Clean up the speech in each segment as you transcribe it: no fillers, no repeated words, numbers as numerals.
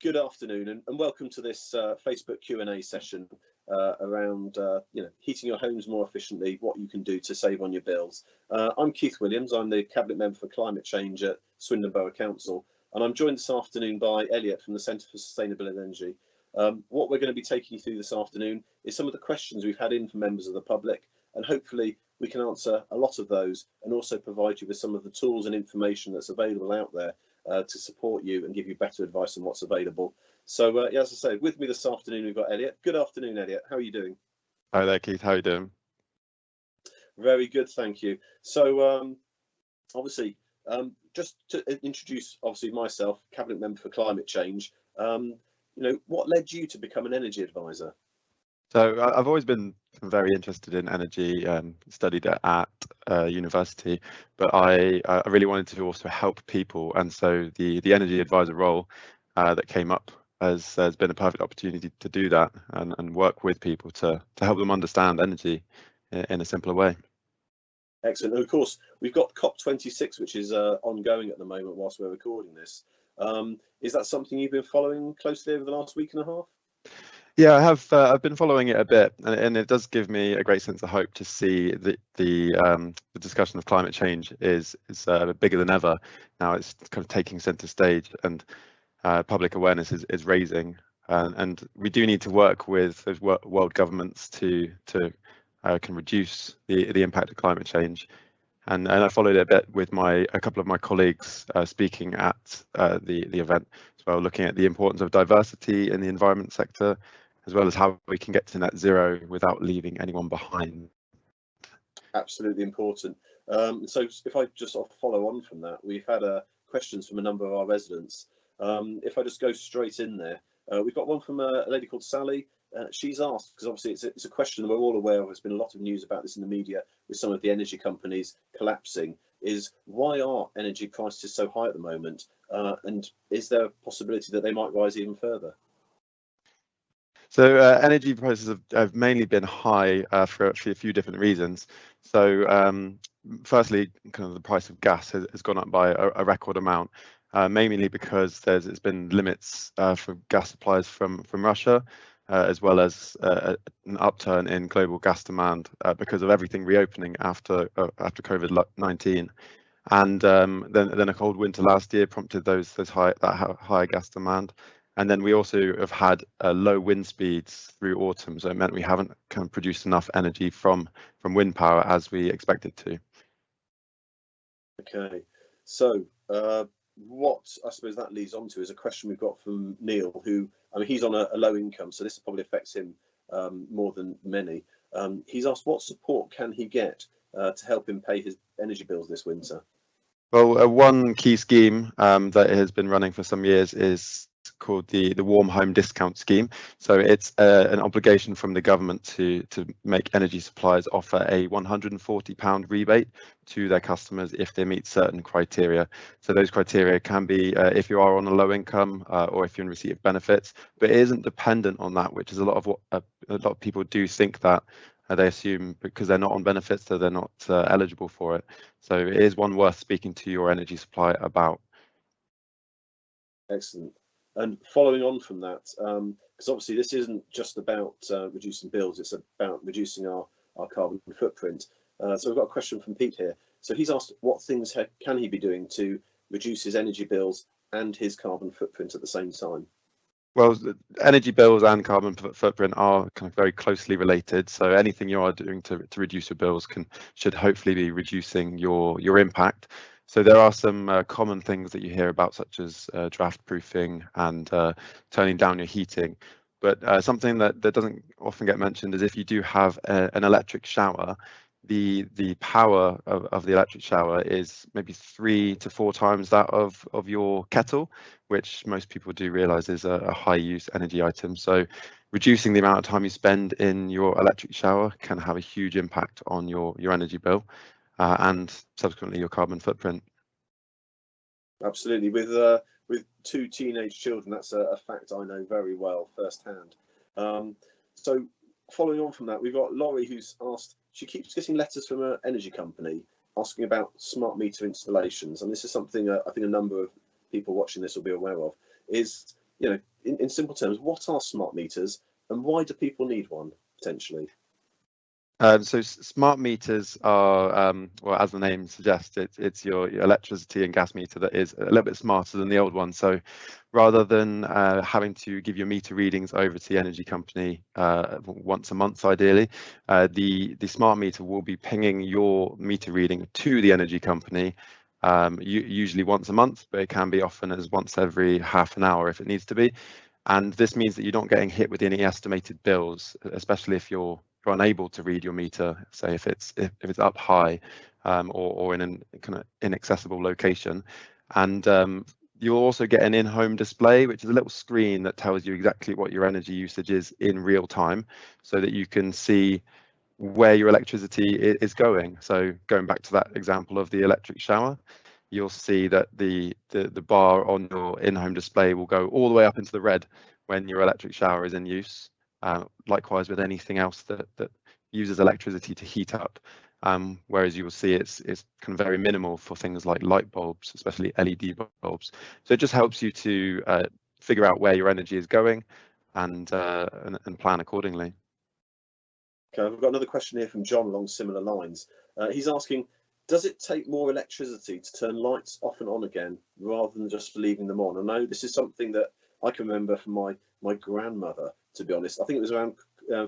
Good afternoon, and welcome to this Facebook Q&A session around heating your homes more efficiently, what you can do to save on your bills. I'm Keith Williams. I'm the Cabinet Member for Climate Change at Swindon Borough Council, and I'm joined this afternoon by Elliot from the Centre for Sustainable Energy. What we're going to be taking you through this afternoon is some of the questions we've had in from members of the public, and hopefully we can answer a lot of those and also provide you with some of the tools and information that's available out there to support you and give you better advice on what's available. So as I say, with me this afternoon we've got Elliot. Good afternoon, Elliot. How are you doing? Hi there, Keith. How are you doing? Very good, thank you. So obviously, just to introduce myself, Cabinet Member for Climate Change. What led you to become an energy advisor? So I've always been very interested in energy, studied it at university, but I really wanted to also help people, and so the energy advisor role that came up has been a perfect opportunity to do that and work with people to help them understand energy in a simpler way. Excellent. And of course, we've got COP26, which is ongoing at the moment whilst we're recording this. Is that something you've been following closely over the last week and a half? Yeah, I have. I've been following it a bit, and it does give me a great sense of hope to see that the discussion of climate change is bigger than ever. Now it's kind of taking centre stage, and public awareness is raising. And we do need to work with those world governments to can reduce the impact of climate change. And I followed it a bit with a couple of my colleagues speaking at the event as well, looking at the importance of diversity in the environment sector, as well as how we can get to net zero without leaving anyone behind. Absolutely important. So if I just sort of follow on from that, we've had questions from a number of our residents. If I just go straight in there, we've got one from a lady called Sally. She's asked, because obviously it's a question that we're all aware of, there's been a lot of news about this in the media with some of the energy companies collapsing, is why are energy prices so high at the moment? And is there a possibility that they might rise even further? So energy prices have mainly been high for a few different reasons. So firstly, kind of the price of gas has gone up by a record amount, mainly because there's been limits for gas supplies from Russia, as well as an upturn in global gas demand because of everything reopening after COVID-19. And then a cold winter last year prompted that high gas demand. And then we also have had low wind speeds through autumn, so it meant we haven't kind of produced enough energy from wind power as we expected to. Okay, so what I suppose that leads on to is a question we've got from Neil, who, I mean, he's on a low income, so this probably affects him more than many. He's asked what support can he get to help him pay his energy bills this winter? Well, one key scheme that has been running for some years is called the Warm Home Discount Scheme. So it's an obligation from the government to make energy suppliers offer a £140 rebate to their customers if they meet certain criteria. So those criteria can be if you are on a low income or if you're in receipt of benefits, but it isn't dependent on that, which is a lot of what a lot of people do think that. They assume because they're not on benefits that they're not eligible for it. So it is one worth speaking to your energy supplier about. Excellent. And following on from that, because obviously this isn't just about reducing bills, it's about reducing our carbon footprint. So we've got a question from Pete here. So he's asked what things can he be doing to reduce his energy bills and his carbon footprint at the same time? Well, energy bills and carbon footprint are kind of very closely related. So anything you are doing to reduce your bills should hopefully be reducing your impact. So there are some common things that you hear about, such as draft proofing and turning down your heating. But something that doesn't often get mentioned is if you do have an electric shower, the power of the electric shower is maybe 3 to 4 times that of your kettle, which most people do realize is a high use energy item. So reducing the amount of time you spend in your electric shower can have a huge impact on your energy bill and subsequently your carbon footprint. Absolutely. With 2 teenage children, that's a fact I know very well firsthand. So following on from that, we've got Laurie, who's asked, she keeps getting letters from an energy company asking about smart meter installations, and this is something I think a number of people watching this will be aware of. Is you know, in simple terms, what are smart meters and why do people need one potentially? So smart meters are, well, as the name suggests, it's your electricity and gas meter that is a little bit smarter than the old one. So rather than having to give your meter readings over to the energy company once a month, ideally, the smart meter will be pinging your meter reading to the energy company, usually once a month, but it can be often as once every half an hour if it needs to be. And this means that you're not getting hit with any estimated bills, especially if you're unable to read your meter, say if it's up high or in a kind of inaccessible location. And you'll also get an in-home display, which is a little screen that tells you exactly what your energy usage is in real time, so that you can see where your electricity is going. So going back to that example of the electric shower, you'll see that the bar on your in-home display will go all the way up into the red when your electric shower is in use. Likewise with anything else that uses electricity to heat up, whereas you will see it's kind of very minimal for things like light bulbs, especially LED bulbs. So it just helps you to figure out where your energy is going and plan accordingly. Okay, we've got another question here from John along similar lines. He's asking, does it take more electricity to turn lights off and on again rather than just leaving them on? I know this is something that I can remember from my grandmother, to be honest. I think it was around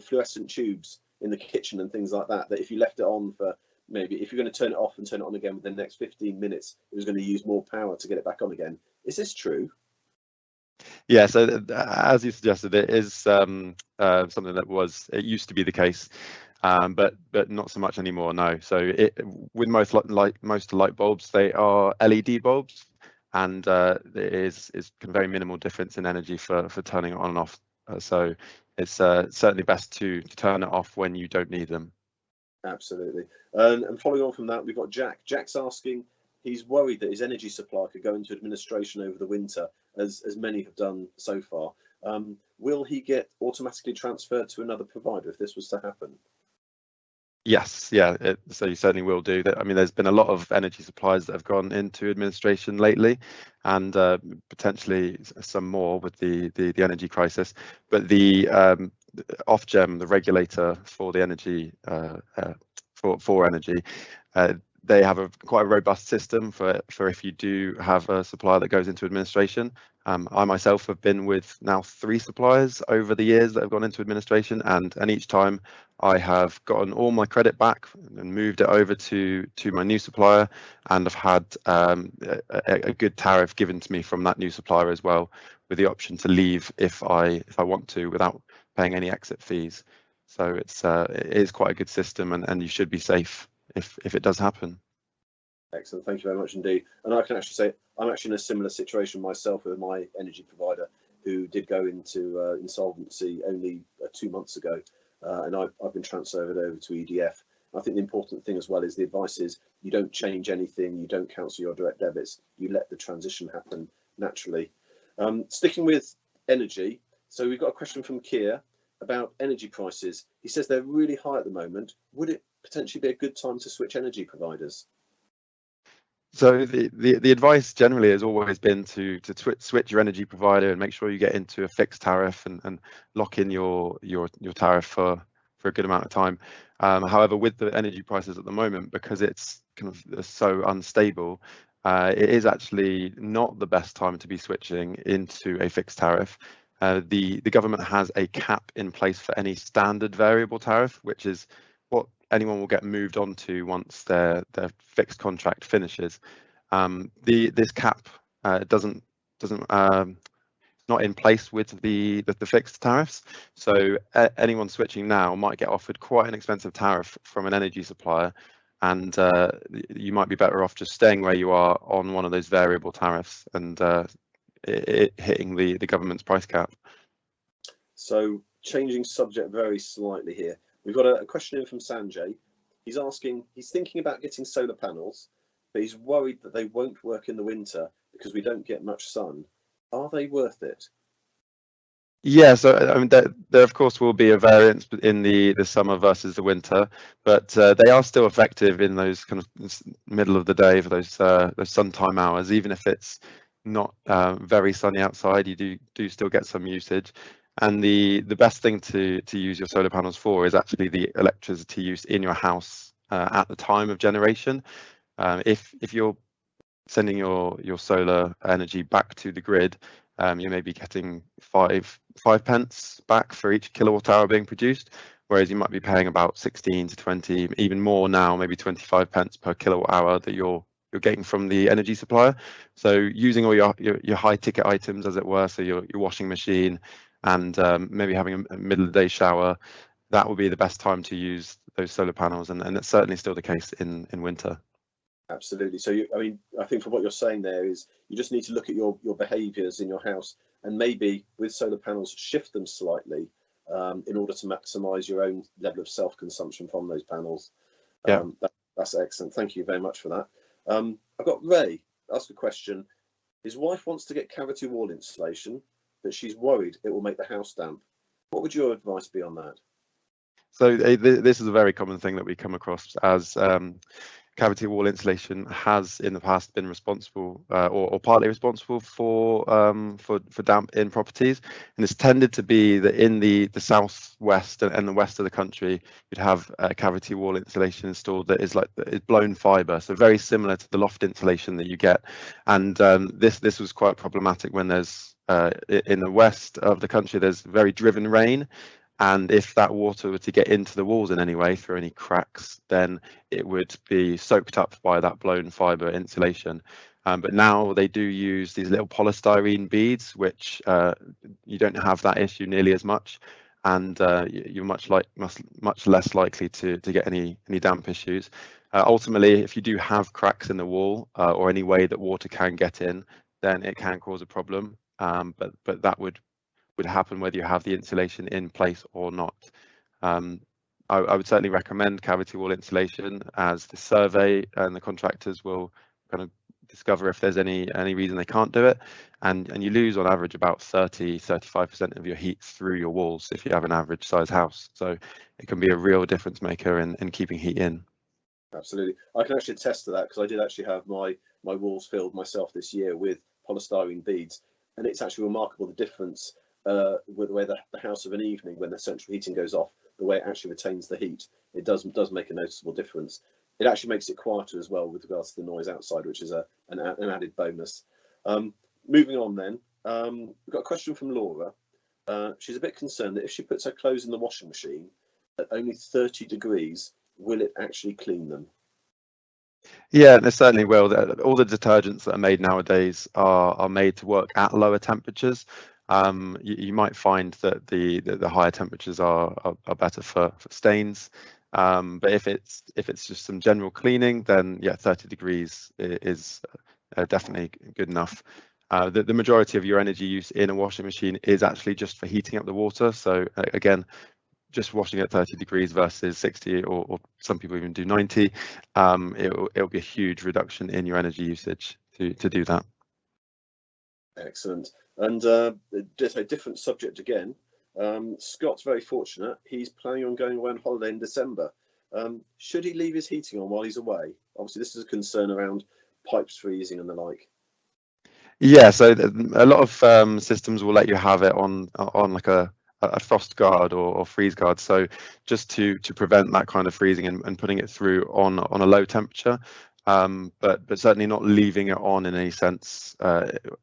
fluorescent tubes in the kitchen and things like that, that if you left it on for maybe, if you're going to turn it off and turn it on again within the next 15 minutes, it was going to use more power to get it back on again. Is this true? Yeah, so as you suggested, it is something that it used to be the case, but not so much anymore. No. So with most light bulbs, they are LED bulbs, and there is very minimal difference in energy for turning it on and off. So it's certainly best to turn it off when you don't need them. Absolutely. And following on from that, we've got Jack. Jack's asking, he's worried that his energy supply could go into administration over the winter, as many have done so far. Will he get automatically transferred to another provider if this was to happen? Yes, yeah, so you certainly will do that. I mean, there's been a lot of energy suppliers that have gone into administration lately, and potentially some more with the energy crisis. But the Ofgem, the regulator for the energy for energy, they have quite a robust system for if you do have a supplier that goes into administration. I myself have been with now 3 suppliers over the years that have gone into administration, and each time I have gotten all my credit back and moved it over to my new supplier, and I've had a good tariff given to me from that new supplier as well, with the option to leave if I want to without paying any exit fees. So it is quite a good system, and you should be safe if it does happen. Excellent, thank you very much indeed. And I can actually say I'm actually in a similar situation myself with my energy provider, who did go into insolvency only 2 months ago, and I've been transferred over to EDF. I think the important thing as well is the advice is you don't change anything, you don't cancel your direct debits, you let the transition happen naturally. Sticking with energy, so we've got a question from Keir about energy prices. He says they're really high at the moment. Would it potentially be a good time to switch energy providers? So the advice generally has always been to switch your energy provider and make sure you get into a fixed tariff and lock in your tariff for a good amount of time. However, with the energy prices at the moment, because it's kind of so unstable, it is actually not the best time to be switching into a fixed tariff. The government has a cap in place for any standard variable tariff, which is what anyone will get moved on to once their fixed contract finishes. This cap doesn't not in place with the fixed tariffs, so anyone switching now might get offered quite an expensive tariff from an energy supplier, and you might be better off just staying where you are on one of those variable tariffs and it hitting the government's price cap. So changing subject very slightly here, we've got a question in from Sanjay. He's asking, he's thinking about getting solar panels, but he's worried that they won't work in the winter because we don't get much sun. Are they worth it? Yeah, so I mean, there of course will be a variance in the summer versus the winter, but they are still effective in those kind of middle of the day for those sun time hours, even if it's not very sunny outside, you do still get some usage. And the best thing to use your solar panels for is actually the electricity use in your house at the time of generation. If you're sending your solar energy back to the grid, you may be getting five pence back for each kilowatt hour being produced, whereas you might be paying about 16 to 20, even more now, maybe 25 pence per kilowatt hour that you're getting from the energy supplier. So using all your high ticket items, as it were, so your washing machine and maybe having a middle of the day shower, that would be the best time to use those solar panels, and that's certainly still the case in winter. Absolutely. So, I think from what you're saying there is you just need to look at your behaviours in your house, and maybe with solar panels shift them slightly in order to maximise your own level of self-consumption from those panels. Yeah. That's excellent. Thank you very much for that. I've got Ray ask a question. His wife wants to get cavity wall insulation, but she's worried it will make the house damp. What would your advice be on that? So this is a very common thing that we come across, as cavity wall insulation has in the past been responsible or partly responsible for damp in properties, and it's tended to be that in the southwest and the west of the country you'd have cavity wall insulation installed that is blown fibre, so very similar to the loft insulation that you get. And this was quite problematic when there's in the west of the country there's very driven rain. And if that water were to get into the walls in any way through any cracks, then it would be soaked up by that blown fibre insulation. But now they do use these little polystyrene beads, which you don't have that issue nearly as much, and you're much less likely to get any damp issues. Ultimately, if you do have cracks in the wall or any way that water can get in, then it can cause a problem. But that would happen whether you have the insulation in place or not. I would certainly recommend cavity wall insulation, as the survey and the contractors will kind of discover if there's any reason they can't do it, and you lose on average about 35% of your heat through your walls if you have an average size house. So it can be a real difference maker in keeping heat in. Absolutely. I can actually attest to that, because I did actually have my walls filled myself this year with polystyrene beads, and it's actually remarkable the difference with the way the house of an evening, when the central heating goes off, the way it actually retains the heat. It does make a noticeable difference. It actually makes it quieter as well with regards to the noise outside, which is an added bonus. Moving on then, we've got a question from Laura. She's a bit concerned that if she puts her clothes in the washing machine at only 30 degrees, will it actually clean them? Yeah, it certainly will. All the detergents that are made nowadays are made to work at lower temperatures. You might find that the higher temperatures are better for stains, but if it's just some general cleaning, then yeah, 30 degrees is definitely good enough. The majority of your energy use in a washing machine is actually just for heating up the water. So again, just washing at 30 degrees versus 60, or some people even do 90, it'll be a huge reduction in your energy usage to do that. Excellent. And just a different subject again. Scott's very fortunate. He's planning on going away on holiday in December. Should he leave his heating on while he's away? Obviously, this is a concern around pipes freezing and the like. Yeah, so a lot of systems will let you have it on like a frost guard or freeze guard, so just to prevent that kind of freezing and putting it through on a low temperature, but certainly not leaving it on in any sense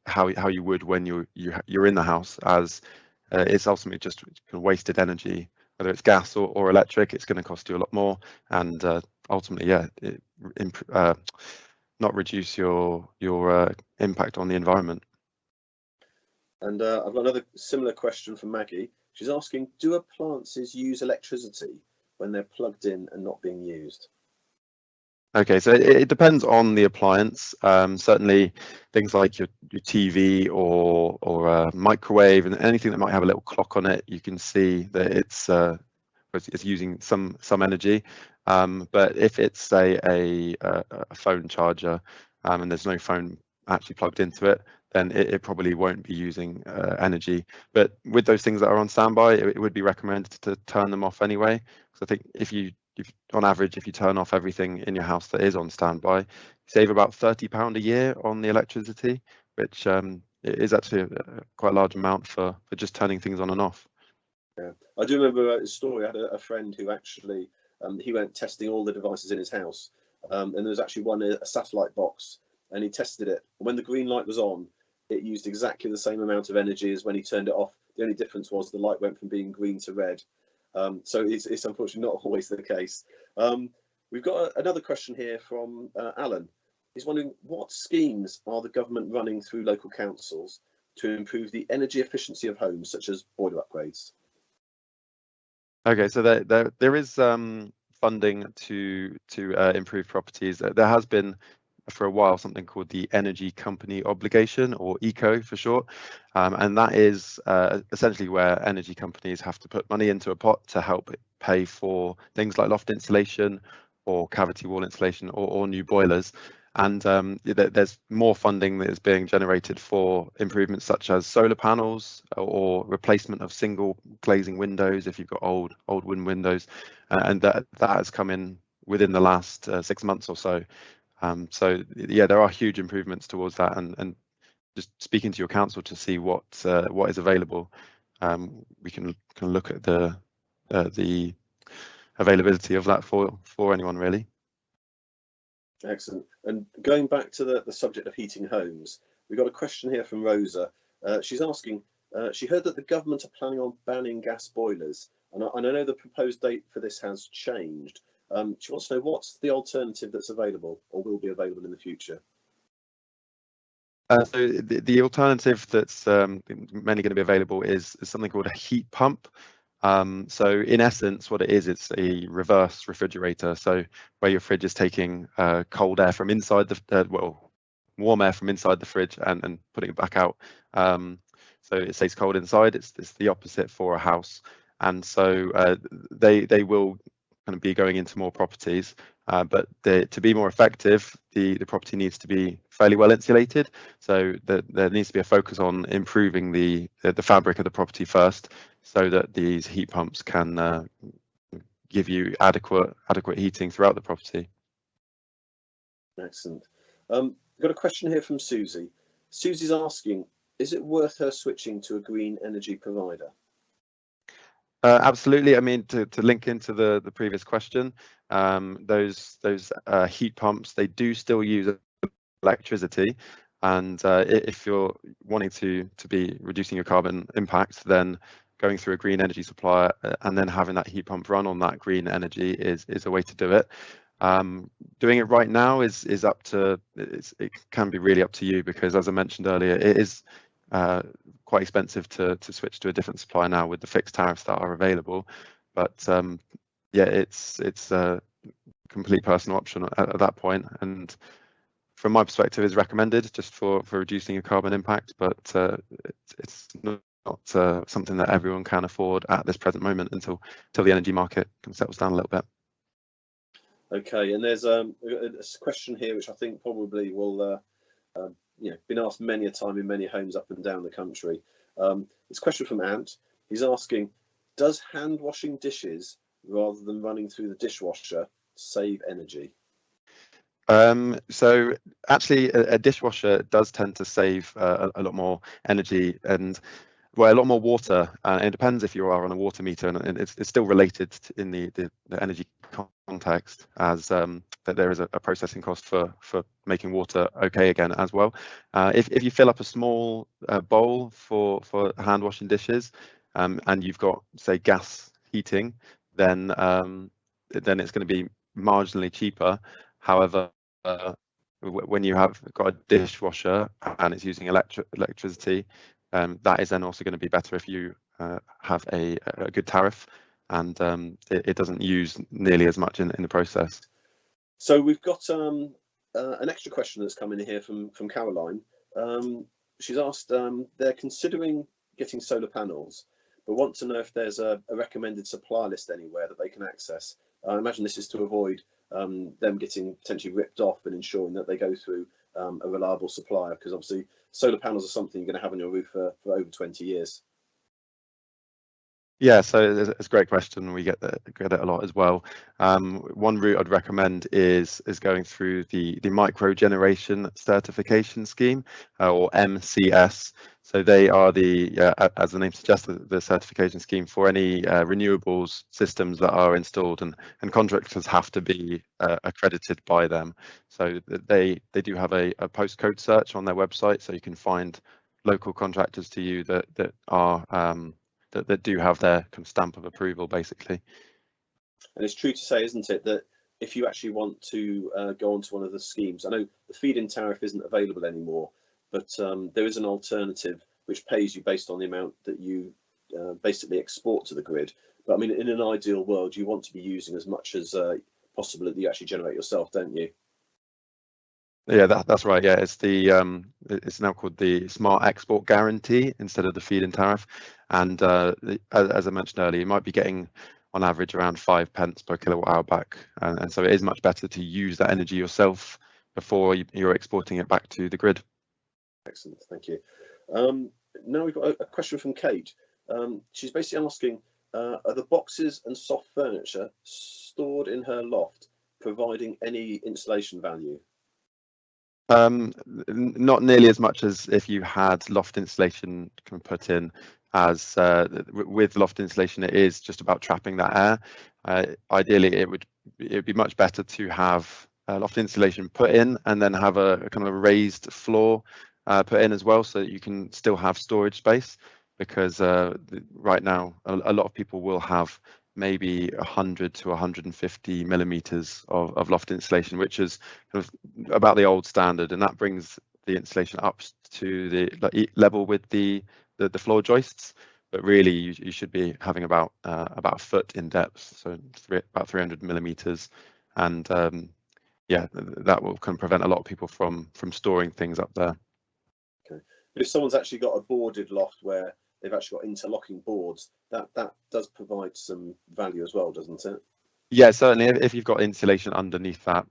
how you would when you're in the house, as it's ultimately just wasted energy. Whether it's gas or electric, it's going to cost you a lot more, and ultimately, yeah, not reduce your impact on the environment. And I've got another similar question from Maggie. She's asking, do appliances use electricity when they're plugged in and not being used? Okay, so it depends on the appliance. Certainly things like your TV or a microwave and anything that might have a little clock on it, you can see that it's using some energy. But if it's say a phone charger and there's no phone actually plugged into it, then it probably won't be using energy. But with those things that are on standby, it would be recommended to turn them off anyway. Because I think if on average, if you turn off everything in your house that is on standby, you save about £30 a year on the electricity, which is actually quite a large amount for just turning things on and off. Yeah, I do remember a story. I had a friend who actually he went testing all the devices in his house, and there was actually one, a satellite box, and he tested it. When the green light was on, it used exactly the same amount of energy as when he turned it off. The only difference was the light went from being green to red. So it's unfortunately not always the case. We've got another question here from Alan. He's wondering, what schemes are the government running through local councils to improve the energy efficiency of homes, such as boiler upgrades? Okay, so there is funding to improve properties. There has been for a while something called the Energy Company Obligation, or ECO for short, and that is essentially where energy companies have to put money into a pot to help pay for things like loft insulation or cavity wall insulation or new boilers. And there's more funding that is being generated for improvements such as solar panels or replacement of single glazing windows if you've got old wooden windows, and that has come in within the last 6 months or so. So yeah, there are huge improvements towards that, and just speaking to your council to see what is available, we can look at the availability of that for anyone really. Excellent. And going back to the subject of heating homes, we've got a question here from Rosa. She's asking, she heard that the government are planning on banning gas boilers, and I know the proposed date for this has changed. She wants to know what's the alternative that's available or will be available in the future. So the alternative that's mainly going to be available is something called a heat pump. So in essence, what it is, it's a reverse refrigerator. So where your fridge is taking cold air from inside warm air from inside the fridge and putting it back out. So it stays cold inside. It's the opposite for a house. And so they will kind of be going into more properties, but to be more effective, the property needs to be fairly well insulated. So there needs to be a focus on improving the fabric of the property first, so that these heat pumps can give you adequate heating throughout the property. Excellent. Got a question here from Susie. Susie's asking, is it worth her switching to a green energy provider? Absolutely. I mean, to link into the previous question, those heat pumps, they do still use electricity, and if you're wanting to be reducing your carbon impact, then going through a green energy supplier and then having that heat pump run on that green energy is a way to do it. Doing it right now is up to, it can be really up to you, because as I mentioned earlier, it is quite expensive to switch to a different supplier now with the fixed tariffs that are available. But yeah, it's a complete personal option at that point, and from my perspective is recommended just for reducing your carbon impact, but it's not something that everyone can afford at this present moment until the energy market settles down a little bit. Okay, and there's a question here which I think probably will been asked many a time in many homes up and down the country. It's a question from Ant. He's asking, does hand washing dishes rather than running through the dishwasher save energy? So actually a dishwasher does tend to save a lot more energy and a lot more water, and it depends if you are on a water meter, and it's still related in the energy context, as that there is a processing cost for making water okay again as well. If you fill up a small bowl for hand washing dishes, and you've got, say, gas heating, then it's going to be marginally cheaper. However, when you have got a dishwasher and it's using electricity, that is then also going to be better if you have a good tariff, and it doesn't use nearly as much in the process. So we've got an extra question that's come in here from Caroline. She's asked, they're considering getting solar panels, but want to know if there's a recommended supplier list anywhere that they can access. I imagine this is to avoid them getting potentially ripped off, and ensuring that they go through a reliable supplier, because obviously solar panels are something you're going to have on your roof for over 20 years. Yeah, so it's a great question. We get it a lot as well. One route I'd recommend is going through the micro generation certification scheme, or MCS. So they are as the name suggests, the certification scheme for any renewables systems that are installed, and contractors have to be accredited by them. So they do have a postcode search on their website, so you can find local contractors to you that are that do have their kind of stamp of approval, basically. And it's true to say, isn't it, that if you actually want to go onto one of the schemes, I know the feed-in tariff isn't available anymore, but there is an alternative which pays you based on the amount that you basically export to the grid. But I mean, in an ideal world, you want to be using as much as possible that you actually generate yourself, don't you? Yeah, that's right. Yeah, it's it's now called the Smart Export Guarantee instead of the feed-in tariff. And as I mentioned earlier, you might be getting on average around 5 pence per kilowatt hour back, and so it is much better to use that energy yourself before you're exporting it back to the grid. Excellent, thank you. Now we've got a question from Kate. She's basically asking, are the boxes and soft furniture stored in her loft providing any insulation value? Not nearly as much as if you had loft insulation put in, as with loft insulation, it is just about trapping that air. Ideally, it would be much better to have loft insulation put in and then have a kind of a raised floor put in as well, so that you can still have storage space. Because right now, a lot of people will have maybe 100 to 150 millimeters of loft insulation, which is kind of about the old standard, and that brings the insulation up to the level with the floor joists. But really, you should be having about a foot in depth, so about 300 millimeters, and yeah, that will kind of prevent a lot of people from storing things up there. Okay, but if someone's actually got a boarded loft where they've actually got interlocking boards, that does provide some value as well, doesn't it? Yeah, certainly. If you've got insulation underneath that,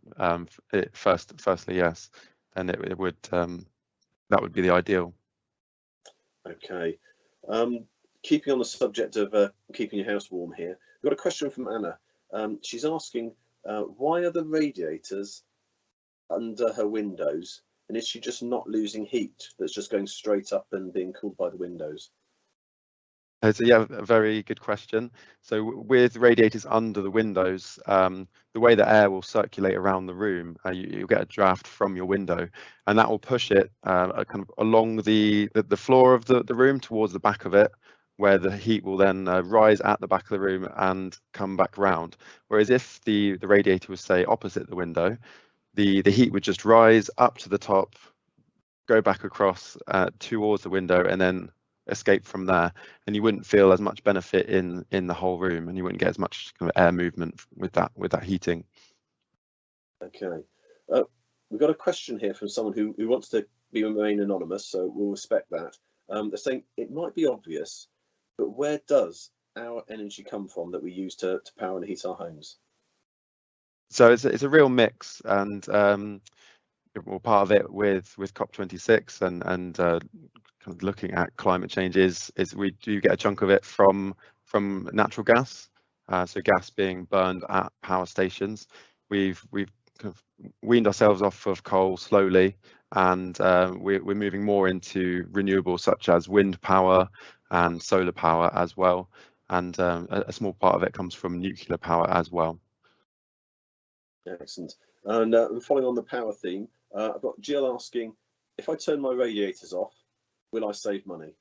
firstly, yes, then it would that would be the ideal. Okay. Keeping on the subject of keeping your house warm here, we've got a question from Anna. She's asking, why are the radiators under her windows, and is she just not losing heat that's just going straight up and being cooled by the windows? So yeah, a very good question. So with radiators under the windows, the way the air will circulate around the room, you'll get a draft from your window, and that will push it kind of along the floor of the room towards the back of it, where the heat will then rise at the back of the room and come back round. Whereas if the radiator was, say, opposite the window, the heat would just rise up to the top, go back across towards the window, and then escape from there, and you wouldn't feel as much benefit in the whole room, and you wouldn't get as much kind of air movement with that heating. Okay. We've got a question here from someone who wants to remain anonymous, so we'll respect that. They're saying it might be obvious, but where does our energy come from that we use to power and heat our homes? So it's a real mix, and well, part of it with COP26 and kind of looking at climate change is we do get a chunk of it from natural gas, so gas being burned at power stations. We've kind of weaned ourselves off of coal slowly, and we're moving more into renewables such as wind power and solar power as well, and a small part of it comes from nuclear power as well. Excellent. And following on the power theme, I've got Jill asking, if I turn my radiators off, will I save money?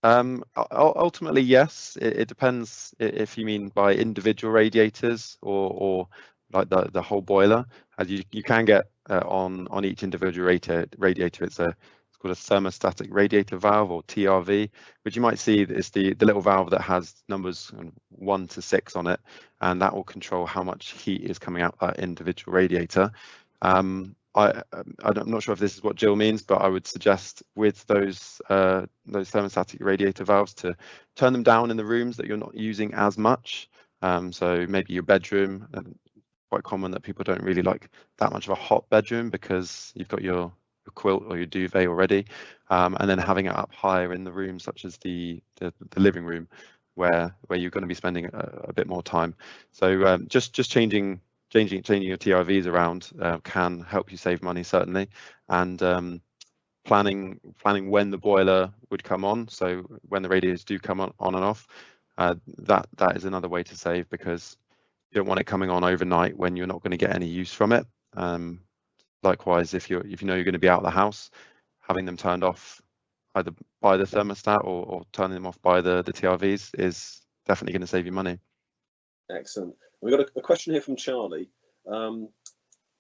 Ultimately, yes. It depends if you mean by individual radiators or like the whole boiler. As you can get on each individual radiator, it's called a thermostatic radiator valve, or TRV, which you might see is the little valve that has numbers 1 to 6 on it, and that will control how much heat is coming out that individual radiator. I'm not sure if this is what Jill means, but I would suggest with those thermostatic radiator valves to turn them down in the rooms that you're not using as much. So maybe your bedroom, quite common that people don't really like that much of a hot bedroom because you've got your quilt or your duvet already, and then having it up higher in the room, such as the living room, where you're going to be spending a bit more time. So just changing your TRVs around can help you save money, certainly, and planning when the boiler would come on, so when the radiators do come on and off, that is another way to save, because you don't want it coming on overnight when you're not going to get any use from it. Likewise, if you know you're going to be out of the house, having them turned off either by the thermostat or turning them off by the TRVs is definitely going to save you money. Excellent. We've got a question here from Charlie.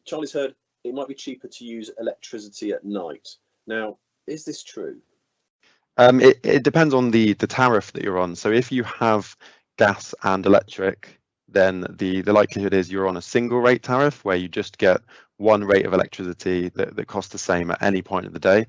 Charlie's heard it might be cheaper to use electricity at night. Now, is this true? It depends on the tariff that you're on. So if you have gas and electric, then the likelihood is you're on a single rate tariff where you just get one rate of electricity that costs the same at any point of the day.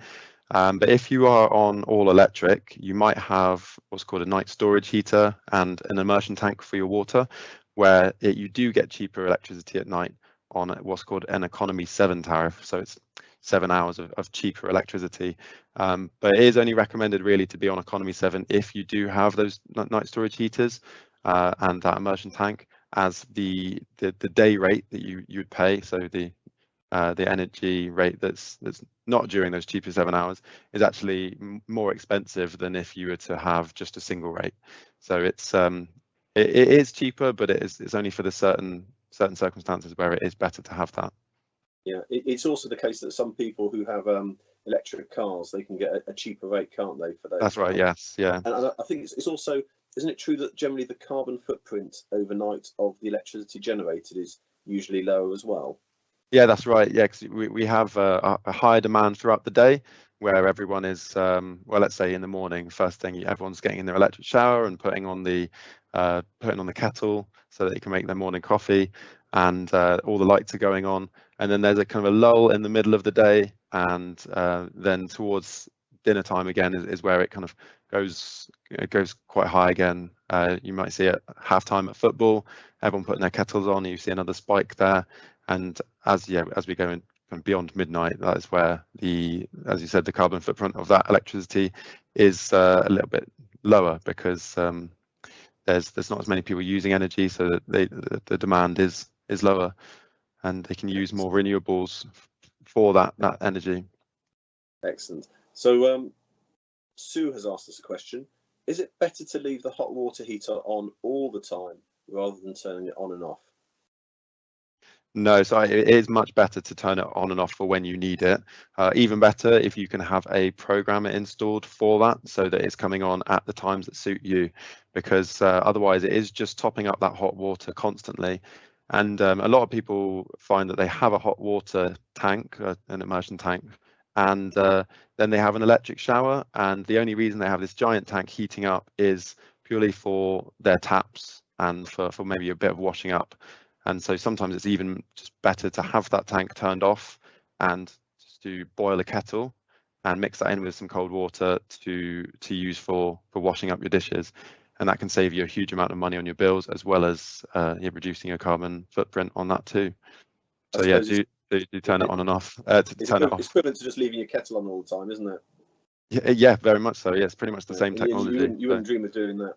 But if you are on all electric, you might have what's called a night storage heater and an immersion tank for your water, where you do get cheaper electricity at night on what's called an economy 7 tariff. So it's 7 hours of cheaper electricity. But it is only recommended really to be on economy 7 if you do have those night storage heaters and that immersion tank, as the day rate that you would pay, so the energy rate that's not during those cheaper 7 hours, is actually more expensive than if you were to have just a single rate. So it is cheaper, but it's only for the certain circumstances where it is better to have that. Yeah, it's also the case that some people who have electric cars, they can get a cheaper rate, can't they, for those? That's right, yes, yeah. And I think it's also, isn't it true that generally the carbon footprint overnight of the electricity generated is usually lower as well? Yeah, that's right. Yeah, because we have a high demand throughout the day, where everyone is, well, let's say in the morning, first thing, everyone's getting in their electric shower and putting on the kettle so that they can make their morning coffee, and all the lights are going on. And then there's a kind of a lull in the middle of the day, and then towards dinner time again is where it kind of goes quite high again. You might see at halftime at football, everyone putting their kettles on. You see another spike there, and as we go in beyond midnight, that is where as you said, the carbon footprint of that electricity is a little bit lower, because there's not as many people using energy, so that the demand is lower, and they can use more renewables for that energy. Excellent. So Sue has asked us a question. Is it better to leave the hot water heater on all the time rather than turning it on and off? No, so it is much better to turn it on and off for when you need it. Even better if you can have a programmer installed for that, so that it's coming on at the times that suit you, because otherwise it is just topping up that hot water constantly. And a lot of people find that they have a hot water tank, an immersion tank, and then they have an electric shower, and the only reason they have this giant tank heating up is purely for their taps and for maybe a bit of washing up. And so sometimes it's even just better to have that tank turned off and just to boil a kettle and mix that in with some cold water to use for washing up your dishes. And that can save you a huge amount of money on your bills, as well as reducing your carbon footprint on that too. So yeah, do turn it on and off. It's equivalent to just leaving your kettle on all the time, isn't it? Yeah, very much so. Yeah, it's pretty much the same technology. You wouldn't dream of doing that.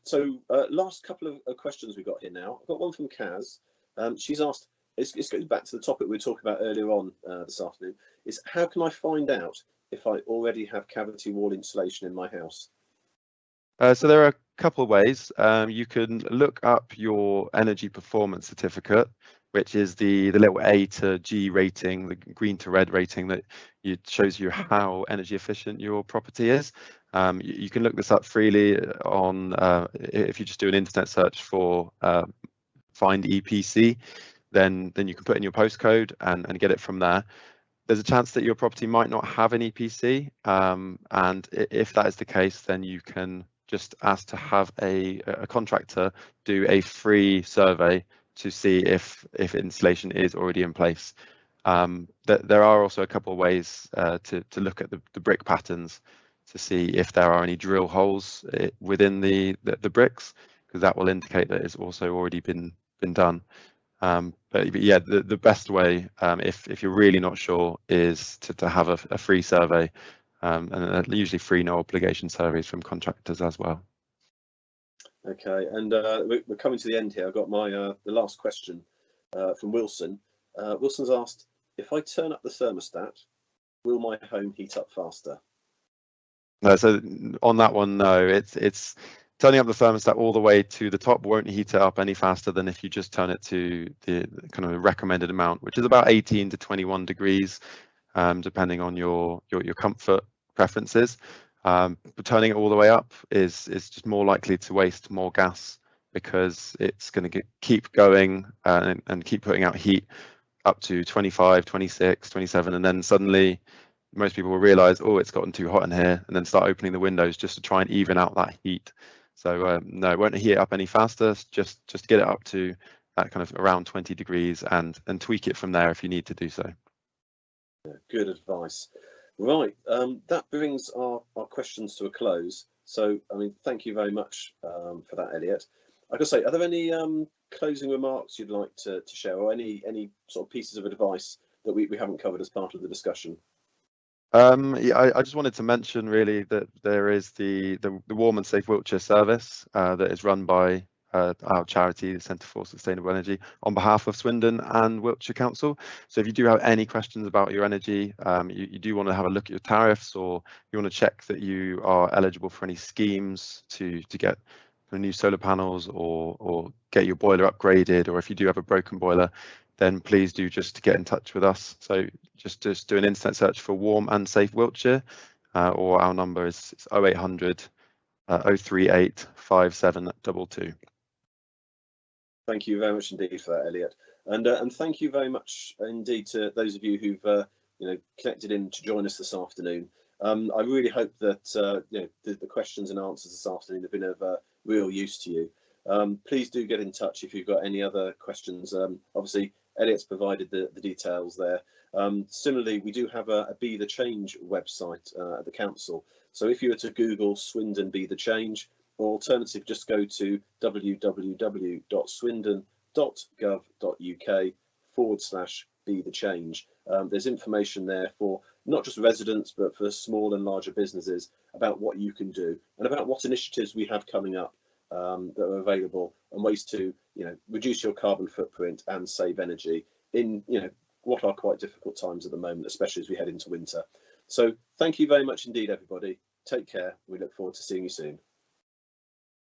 So last couple of questions we've got here now. I've got one from Kaz. She's asked, it goes back to the topic we were talking about earlier on this afternoon, is how can I find out if I already have cavity wall insulation in my house? So there are a couple of ways. You can look up your energy performance certificate, which is the little A to G rating, the green to red rating that shows you how energy efficient your property is. You can look this up freely on, if you just do an internet search for find EPC, then you can put in your postcode and get it from there. There's a chance that your property might not have an EPC, and if that is the case, then you can just ask to have a contractor do a free survey to see if insulation is already in place. There are also a couple of ways to look at the brick patterns to see if there are any drill holes within the bricks, because that will indicate that it's also already been done. But yeah, the best way, if you're really not sure, is to have a free survey, and usually free no obligation surveys from contractors as well. Okay, and we're coming to the end here. I've got my the last question from Wilson. Wilson's asked, if I turn up the thermostat, will my home heat up faster? No, so on that one, no. It's turning up the thermostat all the way to the top won't heat it up any faster than if you just turn it to the kind of recommended amount, which is about 18 to 21 degrees, depending on your comfort preferences. But turning it all the way up is just more likely to waste more gas, because it's going to keep going and keep putting out heat up to 25, 26, 27, and then suddenly most people will realize, oh, it's gotten too hot in here, and then start opening the windows just to try and even out that heat. So no, it won't heat it up any faster. Just get it up to that kind of around 20 degrees and tweak it from there if you need to do so. Yeah, good advice. Right, that brings our questions to a close. So, I mean, thank you very much for that, Elliot. Like I say, are there any closing remarks you'd like to share, or any sort of pieces of advice that we haven't covered as part of the discussion? Yeah, I just wanted to mention really that there is the Warm and Safe Wiltshire service that is run by our charity, the Centre for Sustainable Energy, on behalf of Swindon and Wiltshire Council. So if you do have any questions about your energy, you do want to have a look at your tariffs, or you want to check that you are eligible for any schemes to get new solar panels, or get your boiler upgraded, or if you do have a broken boiler, then please do just get in touch with us. So just do an internet search for Warm and Safe Wiltshire, or our number is 0800 038 5722. Thank you very much indeed for that, Elliot, and thank you very much indeed to those of you who've connected in to join us this afternoon. I really hope that the questions and answers this afternoon have been of real use to you. Please do get in touch if you've got any other questions. Obviously, Elliot's provided the details there. Similarly, we do have a Be the Change website at the council. So if you were to Google Swindon Be the Change, or alternative, just go to www.swindon.gov.uk/Be the Change. There's information there for not just residents, but for small and larger businesses about what you can do and about what initiatives we have coming up that are available, and ways to reduce your carbon footprint and save energy in what are quite difficult times at the moment, especially as we head into winter. So thank you very much indeed, everybody. Take care. We look forward to seeing you soon.